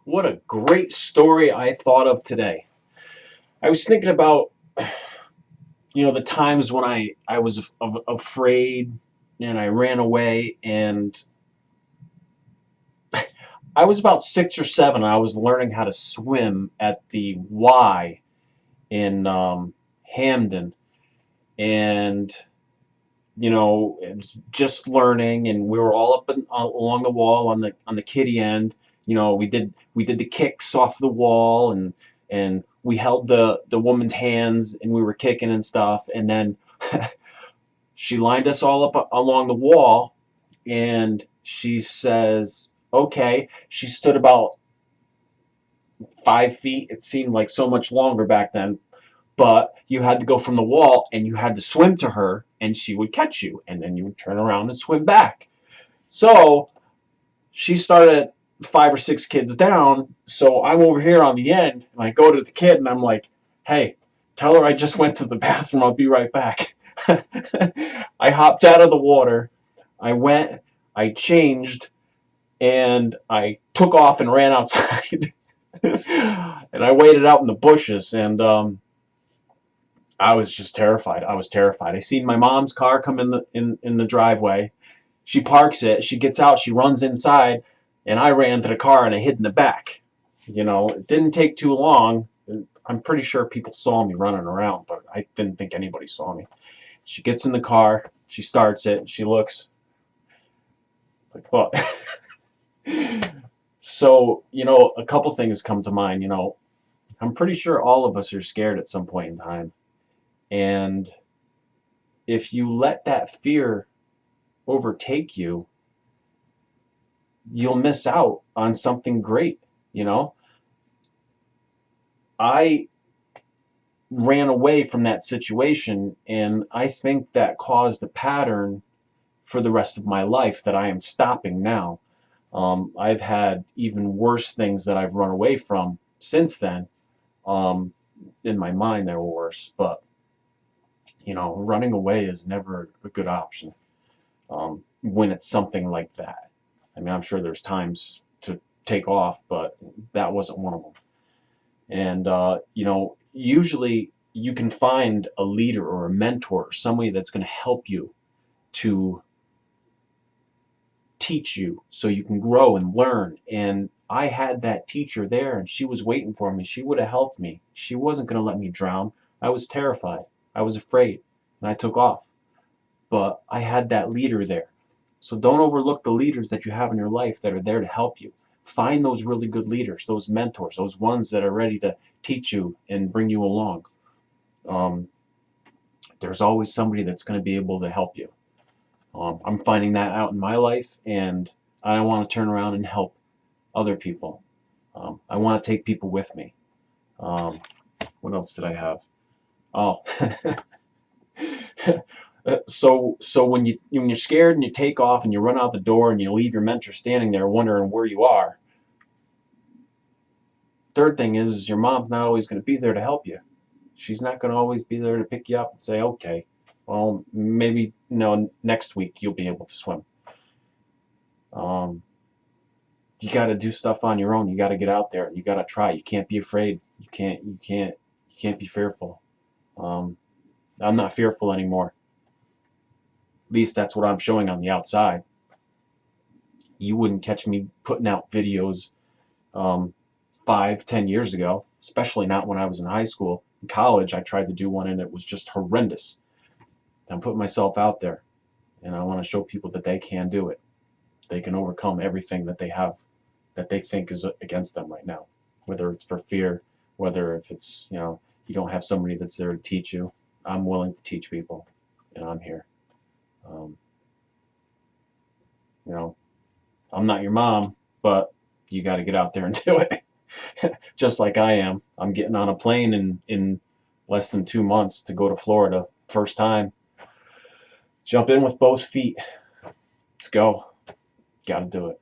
What a great story I thought of today. I was thinking about, the times when I was afraid and I ran away, and I was about 6 or 7. I was learning how to swim at the Y in Hamden, and it was just learning, and we were all up along the wall on the kiddie end. We did the kicks off the wall, and we held the woman's hands, and we were kicking and stuff, and then she lined us all up along the wall, and she says, okay. She stood about 5 feet. It seemed like so much longer back then, but you had to go from the wall and you had to swim to her, and she would catch you, and then you would turn around and swim back. So she started 5 or 6 kids down, so I'm over here on the end, and I go to the kid and I'm like, hey, tell her I just went to the bathroom, I'll be right back. I hopped out of the water, I went, I changed, and I took off and ran outside. And I waited out in the bushes, and I was just terrified. I was terrified. I seen my mom's car come in the driveway. She parks it. She gets out. She runs inside, and I ran to the car and I hid in the back. It didn't take too long. I'm pretty sure people saw me running around, but I didn't think anybody saw me. She gets in the car. She starts it. And she looks like, what? So, a couple things come to mind. I'm pretty sure all of us are scared at some point in time. And if you let that fear overtake you, you'll miss out on something great. I ran away from that situation, and I think that caused a pattern for the rest of my life that I am stopping now. I've had even worse things that I've run away from since then. Um, in my mind, they were worse, but running away is never a good option when it's something like that. I mean, I'm sure there's times to take off, but that wasn't one of them. And usually you can find a leader or a mentor, somebody that's going to help you to teach you so you can grow and learn. And I had that teacher there, and she was waiting for me. She would have helped me. She wasn't going to let me drown. I was terrified. I was afraid, and I took off. But I had that leader there. So don't overlook the leaders that you have in your life that are there to help you. Find those really good leaders, those mentors, those ones that are ready to teach you and bring you along. Um, there's always somebody that's going to be able to help you. I'm finding that out in my life, and I want to turn around and help other people. I want to take people with me. Um, what else did I have? Oh, so when you're scared and you take off and you run out the door and you leave your mentor standing there wondering where you are. Third thing is your mom's not always going to be there to help you. She's not going to always be there to pick you up and say, okay, well, maybe next week you'll be able to swim. You got to do stuff on your own. You got to get out there. You got to try. You can't be afraid. You can't be fearful. Um, I'm not fearful anymore. At least that's what I'm showing on the outside. You wouldn't catch me putting out videos 5, 10 years ago, especially not when I was in high school. In college, I tried to do one, and it was just horrendous. I'm putting myself out there, and I want to show people that they can do it. They can overcome everything that they have that they think is against them right now, whether it's for fear, whether if it's, you don't have somebody that's there to teach you. I'm willing to teach people, and I'm here. Um, you know, I'm not your mom, but you got to get out there and do it. Just like I am. I'm getting on a plane in less than 2 months to go to Florida. First time. Jump in with both feet. Let's go. Got to do it.